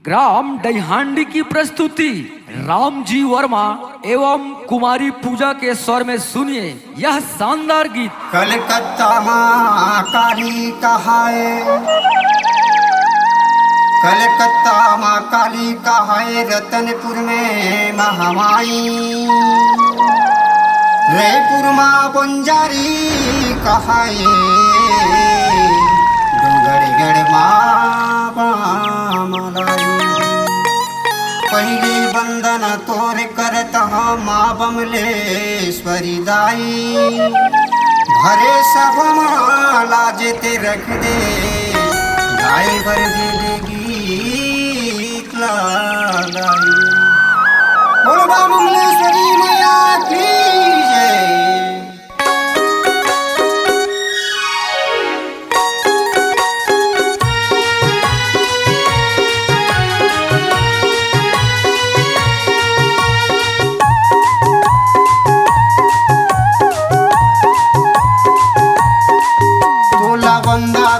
Gram डैहांडी की प्रस्तुति रामजी वर्मा एवं कुमारी पूजा के स्वर में सुनिए यह शानदार गीत। कलकत्ता माँ काली कहाए, कलकत्ता माँ काली कहाए, रतनपुर में महामाई, रायपुर माँ बंजारी कहाए, डोंगरगढ़ माँ बामलाई। पहली बंदन तोर करत माँ बमलेश्वरी दाई, भरे सब माला जेते रख दे, गाय भर दे देगी लाई। बोलो माँ बमलेश्वरी मैया की जय।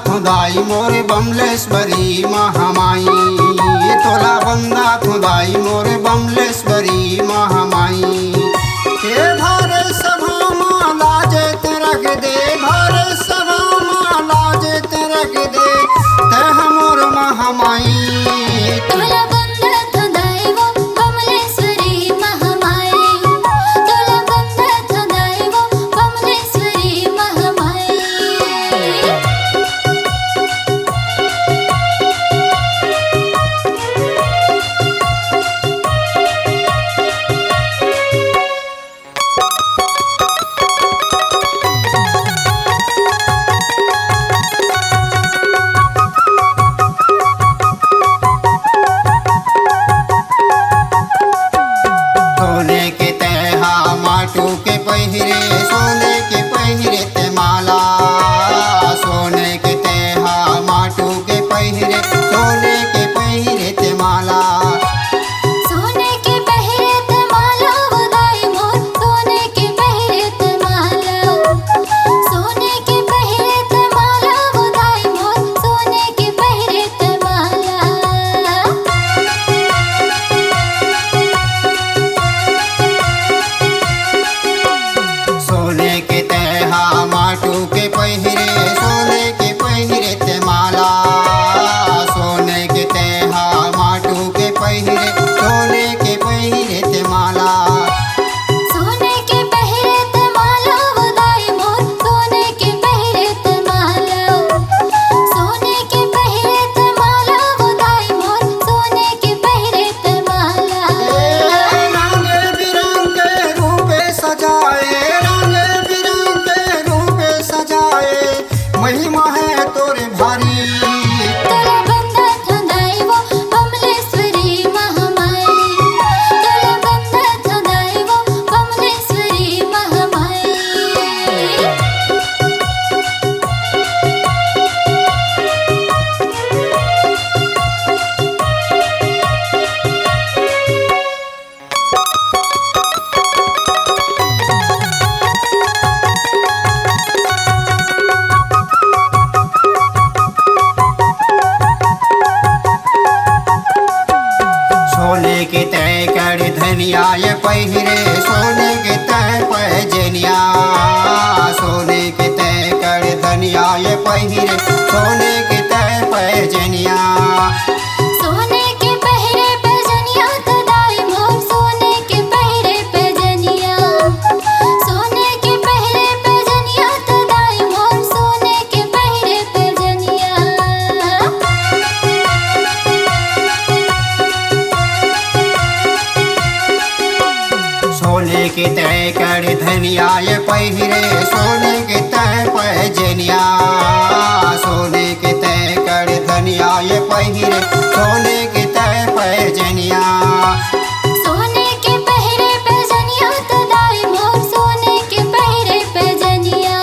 खुदाई मोरे बमलेश्वरी महामाई, तोला बंदा खुदाई मोरे बमलेश्वरी महामाई। हे भरे सभा माला जेते रख दे, भरे सभा माला जेते रख दे, ते हमोर महामाई। धनिया पहिरे सोने के तय पैजनिया, सोने के तय कर धनिया पहिरे सोने के तय पैजनिया। सोने के पहरे पैजनिया तदाई मोर, सोने के पहरे पैजनिया, सोने के पहरे पैजनिया तदाई मोर, सोने के पहरे पैजनिया। सोने के तय कर धनिया पहिरे सोने के तय पैजनिया, सोने के तय कर धनिया पहिरे सोने के तय पैजनिया। सोने के पहरे पैजनिया तदाई मोर, सोने के पहरे पैजनिया,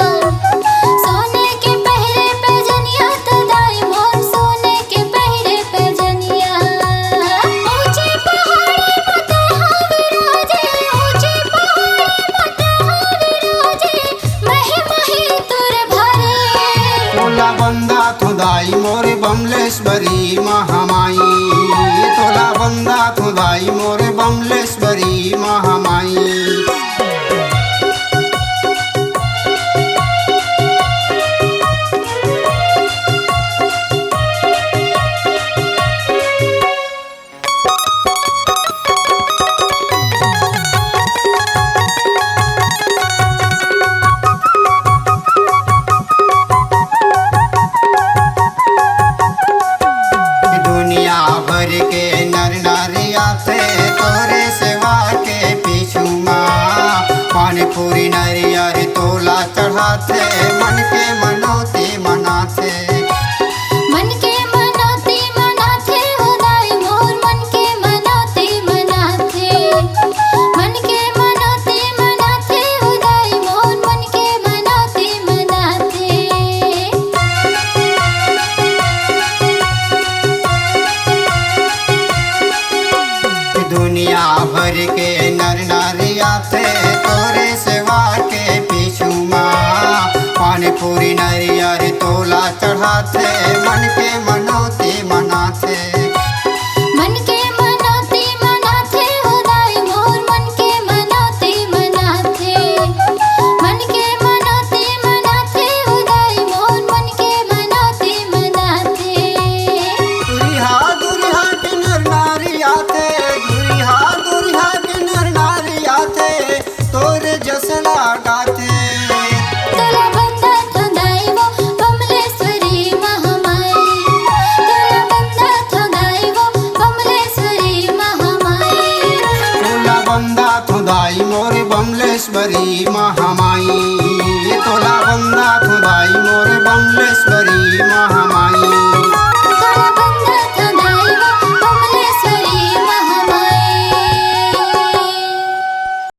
सोने के पहरे पैजनिया तदाई मोर, सोने के पहरे पैजनिया। ऊंचे पहाड़ी मते हावे राजे, ऊंचे पहाड़ी मते हावे राजे, मही मही तुर भरे। तोला बंदा खुदाई मोरे बमलेश्वरी महामाई, दुनिया भर के नर नारिया थे तोरे सेवा के पीछू माँ पानी पूरी नरियर तोला चढ़ाते मन के मनोती मनाते।